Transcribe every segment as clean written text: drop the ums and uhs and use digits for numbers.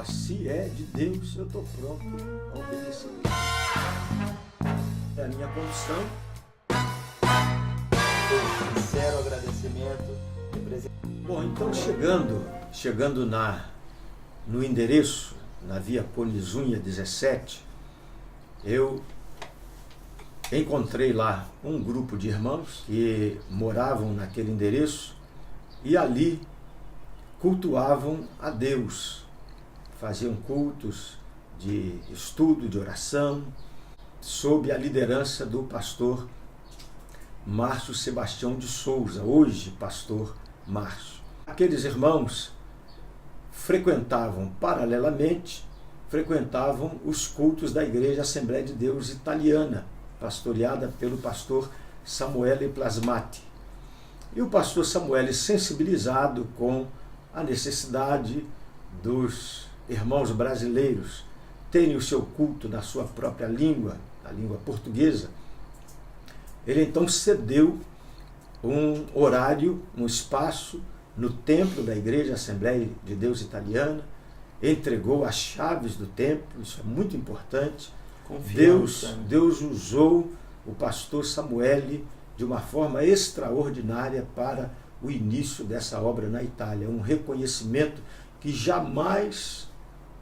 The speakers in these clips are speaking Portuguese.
se é de Deus, eu estou pronto a obedecer. É a minha condição. Sincero agradecimento. Bom, então chegando no endereço, na Via Polizunha 17, eu encontrei lá um grupo de irmãos que moravam naquele endereço e ali cultuavam a Deus, faziam cultos de estudo, de oração, sob a liderança do pastor Márcio Sebastião de Souza, hoje pastor Márcio. Aqueles irmãos paralelamente, frequentavam os cultos da Igreja Assembleia de Deus Italiana, pastoreada pelo pastor Samuele Plasmati. E o pastor Samuele, sensibilizado com a necessidade dos irmãos brasileiros terem o seu culto na sua própria língua, a língua portuguesa, ele então cedeu um horário, um espaço no templo da Igreja Assembleia de Deus Italiana, entregou as chaves do templo, isso é muito importante. Deus usou o pastor Samuele de uma forma extraordinária para o início dessa obra na Itália, um reconhecimento que jamais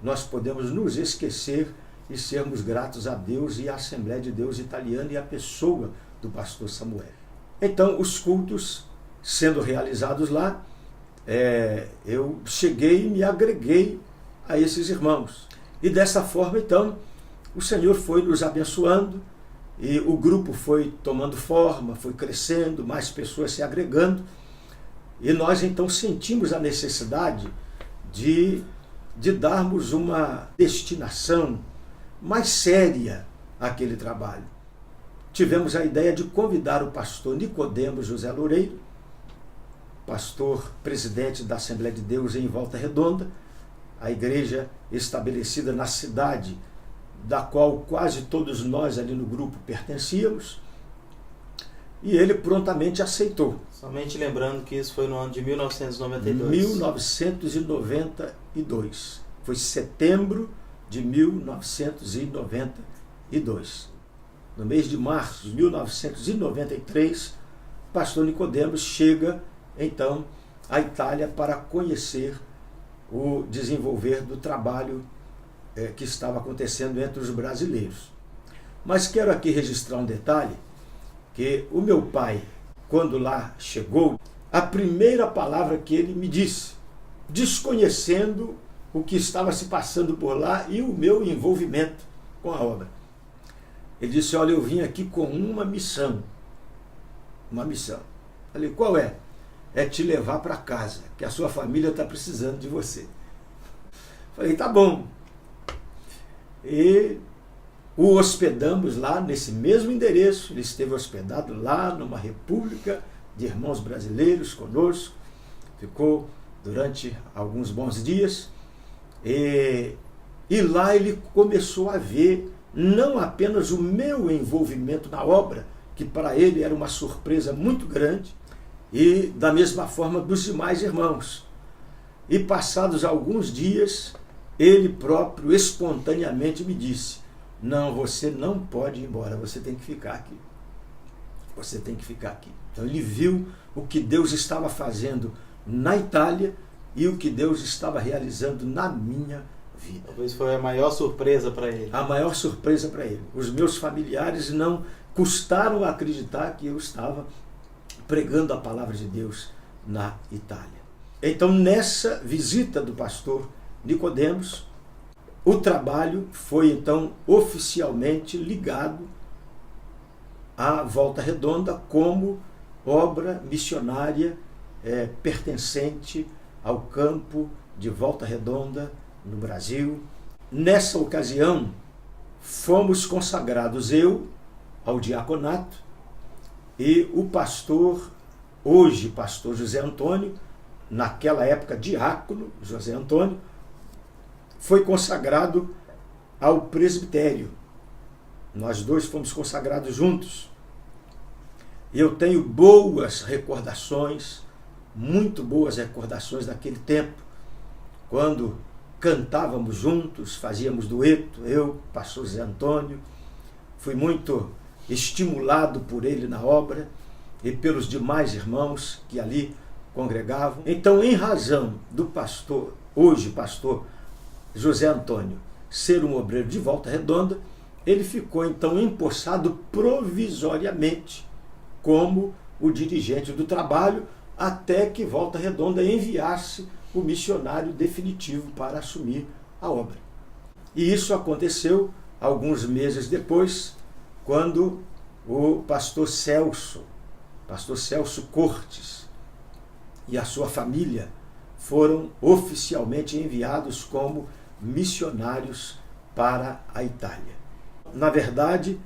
nós podemos nos esquecer e sermos gratos a Deus e à Assembleia de Deus Italiana e à pessoa do pastor Samuele. Então, os cultos sendo realizados lá, eu cheguei e me agreguei a esses irmãos. E dessa forma, então, o Senhor foi nos abençoando e o grupo foi tomando forma, foi crescendo, mais pessoas se agregando. E nós, então, sentimos a necessidade de darmos uma destinação mais séria àquele trabalho. Tivemos a ideia de convidar o pastor Nicodemos José Loureiro, pastor presidente da Assembleia de Deus em Volta Redonda, a igreja estabelecida na cidade da qual quase todos nós ali no grupo pertencíamos, e ele prontamente aceitou. Somente lembrando que isso foi no ano de 1992. 1992. Foi setembro de 1992. No mês de março de 1993, o pastor Nicodemos chega, então, à Itália para conhecer o desenvolver do trabalho que estava acontecendo entre os brasileiros. Mas quero aqui registrar um detalhe, que o meu pai, quando lá chegou, a primeira palavra que ele me disse, desconhecendo o que estava se passando por lá e o meu envolvimento com a obra, ele disse: olha, eu vim aqui com uma missão. Uma missão. Falei: qual é? É te levar para casa, que a sua família está precisando de você. Falei: tá bom. E o hospedamos lá nesse mesmo endereço. Ele esteve hospedado lá numa república de irmãos brasileiros conosco. Ficou durante alguns bons dias. E lá ele começou a ver não apenas o meu envolvimento na obra, que para ele era uma surpresa muito grande, e da mesma forma dos demais irmãos. E passados alguns dias, ele próprio espontaneamente me disse: não, você não pode ir embora, você tem que ficar aqui. Você tem que ficar aqui. Então ele viu o que Deus estava fazendo na Itália e o que Deus estava realizando na minha vida. Talvez foi a maior surpresa para ele. A maior surpresa para ele. Os meus familiares não custaram acreditar que eu estava pregando a palavra de Deus na Itália. Então, nessa visita do pastor Nicodemos, o trabalho foi então oficialmente ligado à Volta Redonda como obra missionária pertencente ao campo de Volta Redonda no Brasil. Nessa ocasião, fomos consagrados eu ao diaconato e o pastor, hoje pastor José Antônio, naquela época diácono José Antônio, foi consagrado ao presbitério. Nós dois fomos consagrados juntos. E eu tenho boas recordações, muito boas recordações daquele tempo, quando cantávamos juntos, fazíamos dueto, eu, pastor Zé Antônio. Fui muito estimulado por ele na obra e pelos demais irmãos que ali congregavam. Então, em razão do pastor, hoje pastor José Antônio, ser um obreiro de Volta Redonda, ele ficou então empossado provisoriamente como o dirigente do trabalho, até que Volta Redonda enviasse o missionário definitivo para assumir a obra. E isso aconteceu alguns meses depois, quando o pastor Celso Cortes e a sua família foram oficialmente enviados como missionários para a Itália. Na verdade,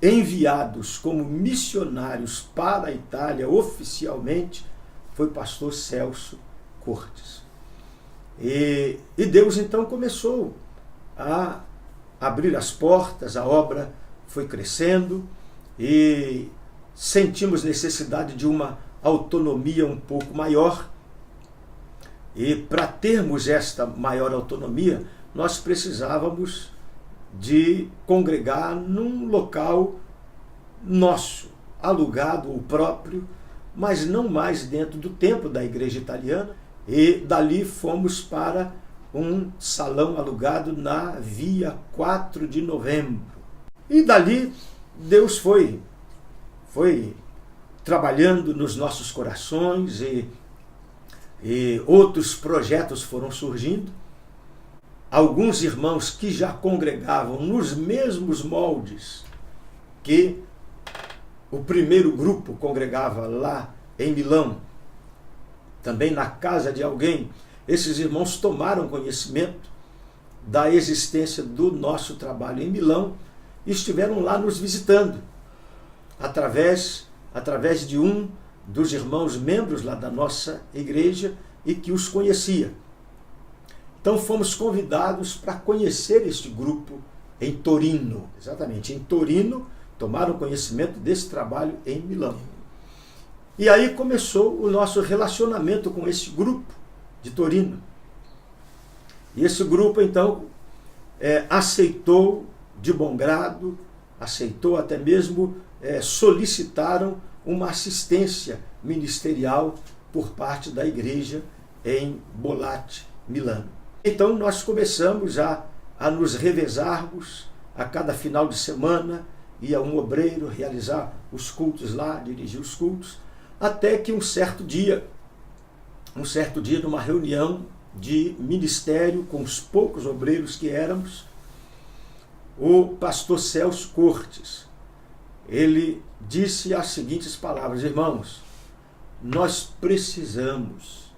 enviados como missionários para a Itália oficialmente foi pastor Celso Cortes. E Deus então começou a abrir as portas, a obra foi crescendo e sentimos necessidade de uma autonomia um pouco maior. E para termos esta maior autonomia, nós precisávamos de congregar num local nosso, alugado ou próprio, mas não mais dentro do templo da igreja italiana. E dali fomos para um salão alugado na Via 4 de Novembro. E dali Deus foi trabalhando nos nossos corações e outros projetos foram surgindo. Alguns irmãos que já congregavam nos mesmos moldes que o primeiro grupo congregava lá em Milão, também na casa de alguém, esses irmãos tomaram conhecimento da existência do nosso trabalho em Milão e estiveram lá nos visitando, através de um dos irmãos membros lá da nossa igreja e que os conhecia. Então fomos convidados para conhecer este grupo em Torino. Exatamente, em Torino, tomaram conhecimento desse trabalho em Milão. E aí começou o nosso relacionamento com esse grupo de Torino. E esse grupo, então, aceitou de bom grado, aceitou até mesmo, solicitaram uma assistência ministerial por parte da igreja em Bollate, Milano. Então nós começamos a nos revezarmos a cada final de semana, ia um obreiro realizar os cultos lá, dirigir os cultos, até que um certo dia, numa reunião de ministério com os poucos obreiros que éramos, o pastor Celso Cortes, ele disse as seguintes palavras: irmãos, nós precisamos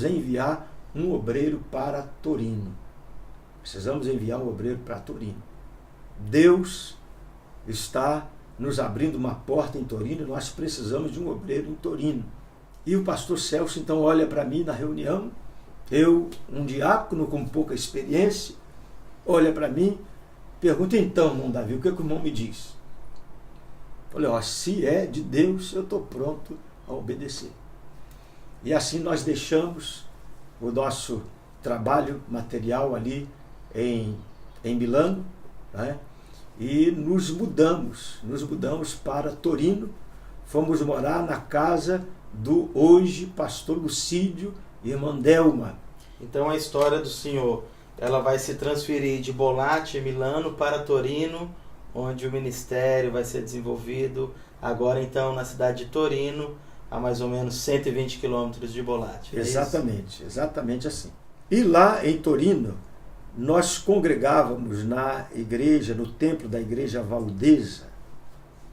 enviar um obreiro para Torino. Precisamos enviar um obreiro para Torino. Deus está nos abrindo uma porta em Torino e nós precisamos de um obreiro em Torino. E o pastor Celso então olha para mim na reunião, eu, um diácono com pouca experiência, olha para mim, pergunta: então, irmão Davi, o que o irmão me diz? Falei: se é de Deus, eu estou pronto a obedecer. E assim nós deixamos o nosso trabalho material ali em Milano, né? E nos mudamos para Torino, fomos morar na casa do hoje pastor Lucídio e irmã Delma. Então a história do senhor, ela vai se transferir de Bollate, Milano, para Torino, onde o ministério vai ser desenvolvido agora então na cidade de Torino, a mais ou menos 120 quilômetros de Bollate. Exatamente assim. E lá em Torino, nós congregávamos na igreja, no templo da igreja valdesa,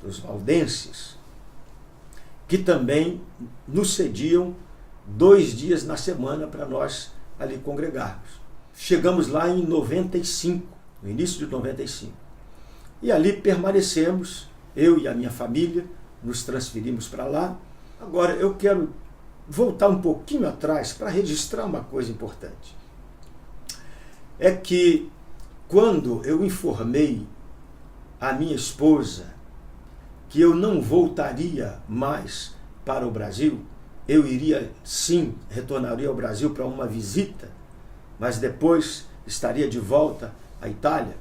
dos valdenses, que também nos cediam 2 dias na semana para nós ali congregarmos. Chegamos lá em 95, no início de 95. E ali permanecemos, eu e a minha família, nos transferimos para lá. Agora eu quero voltar um pouquinho atrás para registrar uma coisa importante. É que quando eu informei a minha esposa que eu não voltaria mais para o Brasil, eu iria sim, retornaria ao Brasil para uma visita, mas depois estaria de volta à Itália.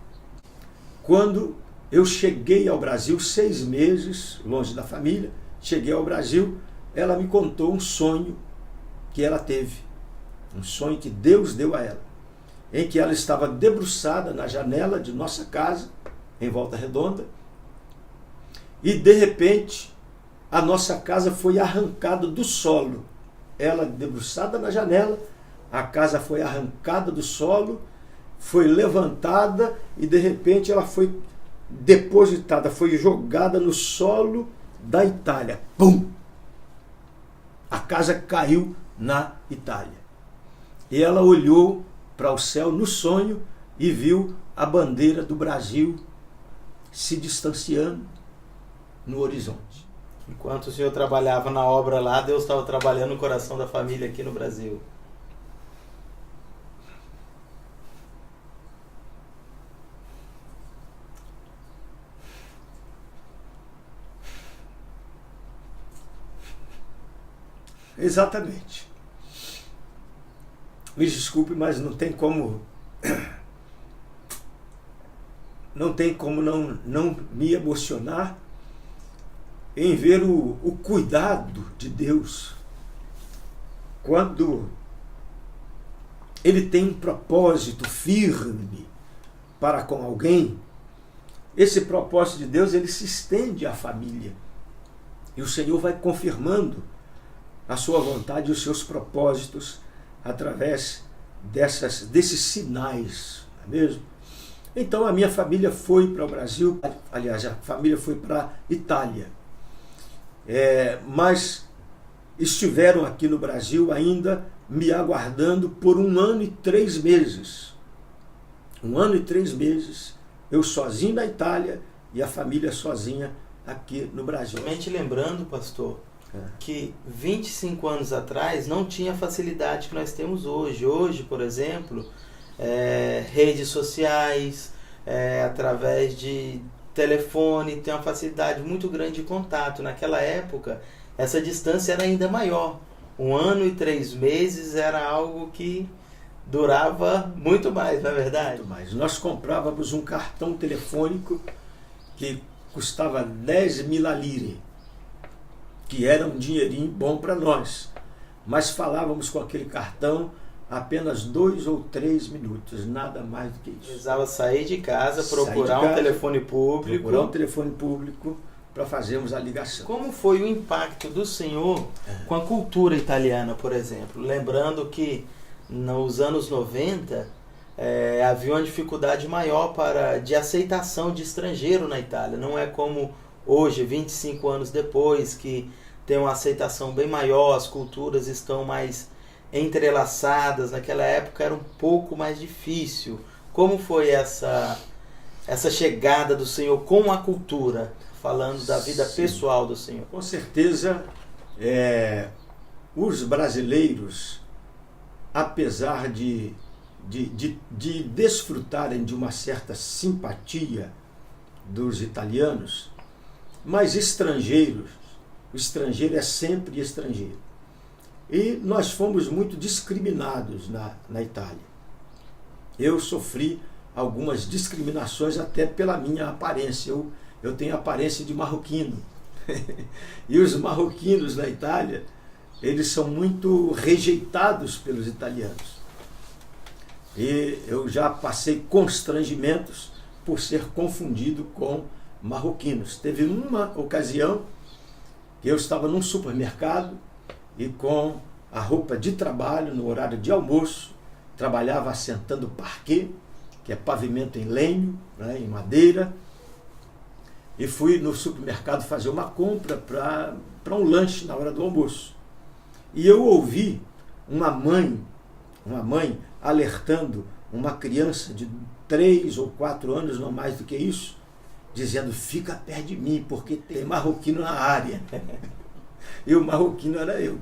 Quando eu cheguei ao Brasil, 6 meses, longe da família, cheguei ao Brasil, ela me contou um sonho que ela teve, um sonho que Deus deu a ela, em que ela estava debruçada na janela de nossa casa, em Volta Redonda, e de repente a nossa casa foi arrancada do solo. Ela debruçada na janela, a casa foi arrancada do solo, foi levantada e de repente ela foi depositada, foi jogada no solo da Itália. Pum! A casa caiu na Itália. E ela olhou para o céu no sonho e viu a bandeira do Brasil se distanciando no horizonte. Enquanto o senhor trabalhava na obra lá, Deus estava trabalhando no coração da família aqui no Brasil. Exatamente. Me desculpe, mas não tem como não me emocionar em ver o cuidado de Deus quando Ele tem um propósito firme para com alguém. Esse propósito de Deus, ele se estende à família. E o Senhor vai confirmando a sua vontade e os seus propósitos através desses sinais, não é mesmo? Então a minha família foi para o Brasil, aliás, a família foi para a Itália, mas estiveram aqui no Brasil ainda me aguardando por 1 ano e 3 meses. 1 ano e 3 meses, eu sozinho na Itália e a família sozinha aqui no Brasil. Somente lembrando, pastor, que 25 anos atrás não tinha a facilidade que nós temos hoje. Hoje, por exemplo, redes sociais, através de telefone, tem uma facilidade muito grande de contato. Naquela época, essa distância era ainda maior. 1 ano e 3 meses era algo que durava muito mais, não é verdade? Muito mais. Nós comprávamos um cartão telefônico que custava 10.000 lire, que era um dinheirinho bom para nós, mas falávamos com aquele cartão apenas 2 ou 3 minutos, nada mais do que isso. Precisava sair de casa, procurar um telefone público para fazermos a ligação. Como foi o impacto do senhor com a cultura italiana, por exemplo? Lembrando que nos anos 90 havia uma dificuldade maior de aceitação de estrangeiro na Itália. Não é como hoje, 25 anos depois, que tem uma aceitação bem maior, as culturas estão mais entrelaçadas. Naquela época era um pouco mais difícil. Como foi essa chegada do Senhor com a cultura, falando da vida pessoal do Senhor? Com certeza, os brasileiros, apesar de desfrutarem de uma certa simpatia dos italianos, mas estrangeiros, o estrangeiro é sempre estrangeiro. E nós fomos muito discriminados na Itália. Eu sofri algumas discriminações até pela minha aparência. Eu tenho aparência de marroquino. E os marroquinos na Itália, eles são muito rejeitados pelos italianos. E eu já passei constrangimentos por ser confundido com marroquinos. Teve uma ocasião que eu estava num supermercado e com a roupa de trabalho, no horário de almoço, trabalhava assentando parquet, que é pavimento em lenho, né, em madeira, e fui no supermercado fazer uma compra para um lanche na hora do almoço. E eu ouvi uma mãe alertando uma criança de 3 ou 4 anos, não mais do que isso, dizendo: fica perto de mim, porque tem marroquino na área. E o marroquino era eu.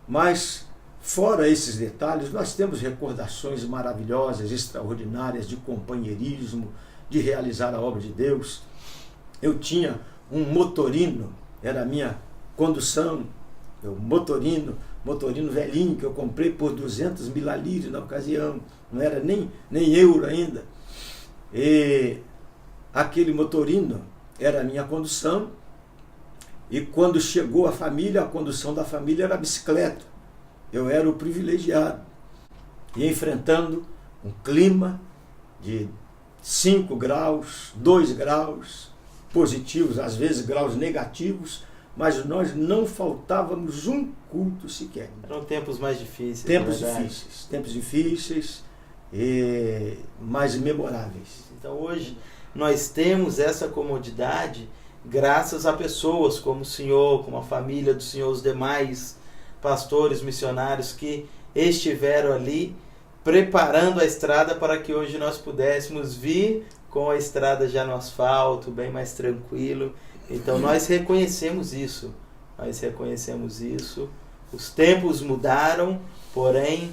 Mas, fora esses detalhes, nós temos recordações maravilhosas, extraordinárias, de companheirismo, de realizar a obra de Deus. Eu tinha um motorino, era a minha condução, o motorino motorino velhinho que eu comprei por 200 mil alírios na ocasião, não era nem euro ainda. E aquele motorino era a minha condução, e quando chegou a família, a condução da família era a bicicleta. Eu era o privilegiado. E enfrentando um clima de 5 graus, 2 graus positivos, às vezes graus negativos, mas nós não faltávamos um culto sequer. Eram tempos mais difíceis. Tempos difíceis, e mais memoráveis. Então hoje nós temos essa comodidade graças a pessoas como o senhor, como a família do senhor, os demais pastores, missionários que estiveram ali preparando a estrada para que hoje nós pudéssemos vir com a estrada já no asfalto, bem mais tranquilo. Então nós reconhecemos isso. Os tempos mudaram, porém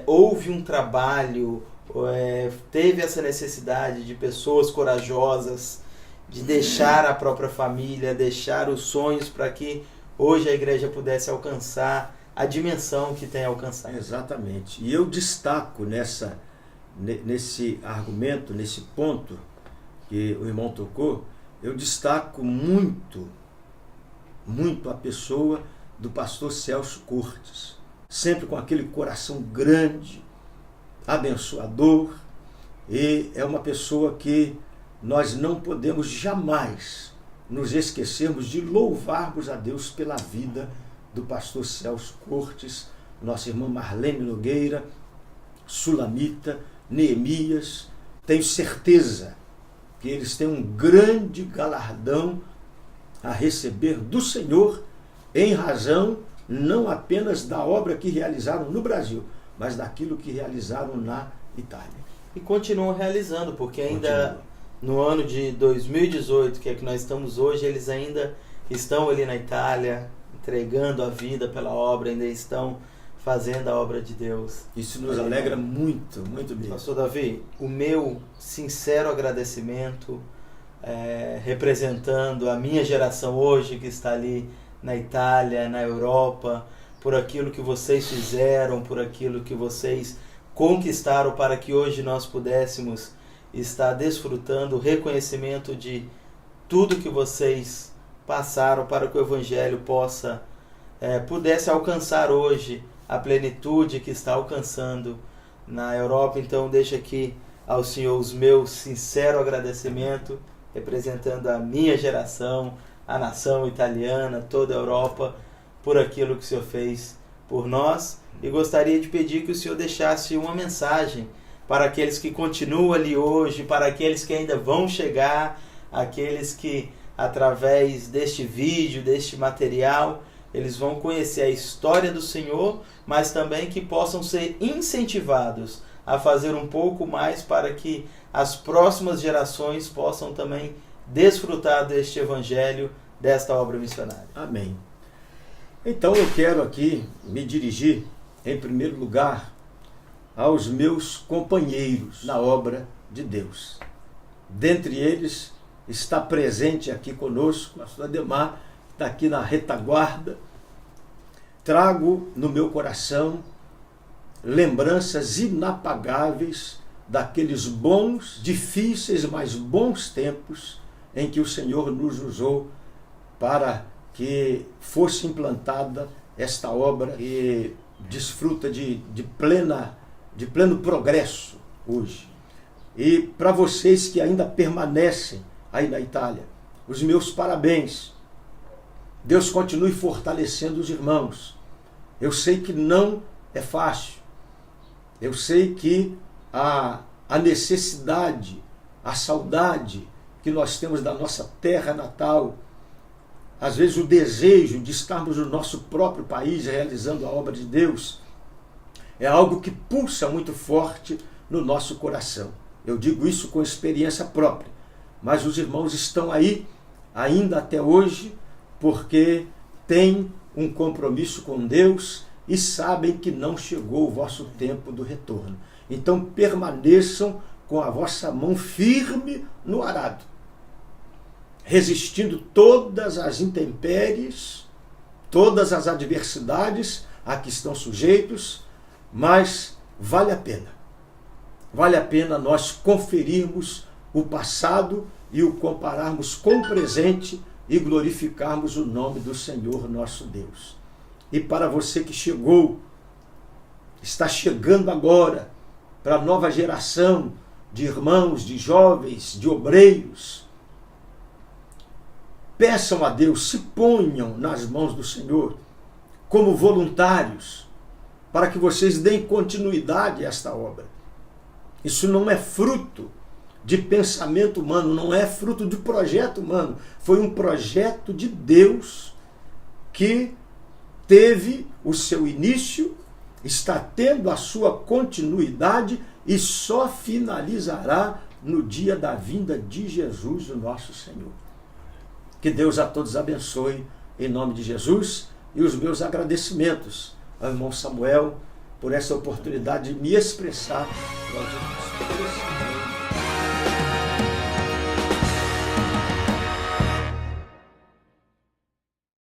houve um trabalho, teve essa necessidade de pessoas corajosas, de deixar a própria família, deixar os sonhos para que hoje a igreja pudesse alcançar a dimensão que tem alcançado. Exatamente. E eu destaco nesse argumento, nesse ponto que o irmão tocou, eu destaco muito a pessoa do pastor Celso Cortes, sempre com aquele coração grande, abençoador, e é uma pessoa que nós não podemos jamais nos esquecermos de louvarmos a Deus pela vida do pastor Celso Cortes, nossa irmã Marlene Nogueira, Sulamita, Neemias. Tenho certeza que eles têm um grande galardão a receber do Senhor, em razão não apenas da obra que realizaram no Brasil, mas daquilo que realizaram na Itália. E continuam realizando, porque ainda no ano de 2018, que é que nós estamos hoje, eles ainda estão ali na Itália, entregando a vida pela obra, ainda estão fazendo a obra de Deus. Isso nos alegra muito, muito mesmo. Pastor Davi, o meu sincero agradecimento, representando a minha geração hoje, que está ali na Itália, na Europa, por aquilo que vocês fizeram, por aquilo que vocês conquistaram para que hoje nós pudéssemos estar desfrutando o reconhecimento de tudo que vocês passaram para que o Evangelho pudesse alcançar hoje a plenitude que está alcançando na Europa. Então deixo aqui ao Senhor os meus sinceros agradecimentos, representando a minha geração, a nação italiana, toda a Europa, por aquilo que o Senhor fez por nós. E gostaria de pedir que o Senhor deixasse uma mensagem para aqueles que continuam ali hoje, para aqueles que ainda vão chegar, aqueles que através deste vídeo, deste material, eles vão conhecer a história do Senhor, mas também que possam ser incentivados a fazer um pouco mais para que as próximas gerações possam também desfrutar deste Evangelho, desta obra missionária. Amém. Então eu quero aqui me dirigir, em primeiro lugar, aos meus companheiros na obra de Deus. Dentre eles está presente aqui conosco, o pastor Ademar, que está aqui na retaguarda. Trago no meu coração lembranças inapagáveis daqueles bons, difíceis, mas bons tempos em que o Senhor nos usou para que fosse implantada esta obra que desfruta de pleno progresso hoje. E para vocês que ainda permanecem aí na Itália, os meus parabéns. Deus continue fortalecendo os irmãos. Eu sei que não é fácil. Eu sei que a necessidade, a saudade que nós temos da nossa terra natal, às vezes o desejo de estarmos no nosso próprio país realizando a obra de Deus, é algo que pulsa muito forte no nosso coração. Eu digo isso com experiência própria, mas os irmãos estão aí ainda até hoje porque têm um compromisso com Deus e sabem que não chegou o vosso tempo do retorno. Então permaneçam com a vossa mão firme no arado, resistindo todas as intempéries, todas as adversidades, a que estão sujeitos, mas vale a pena. Vale a pena nós conferirmos o passado e o compararmos com o presente e glorificarmos o nome do Senhor nosso Deus. E para você que chegou, está chegando agora, para a nova geração de irmãos, de jovens, de obreiros, peçam a Deus, se ponham nas mãos do Senhor como voluntários, para que vocês deem continuidade a esta obra. Isso não é fruto de pensamento humano, não é fruto de projeto humano. Foi um projeto de Deus que teve o seu início, está tendo a sua continuidade e só finalizará no dia da vinda de Jesus, o nosso Senhor. Que Deus a todos abençoe, em nome de Jesus, e os meus agradecimentos ao irmão Samuel por essa oportunidade de me expressar.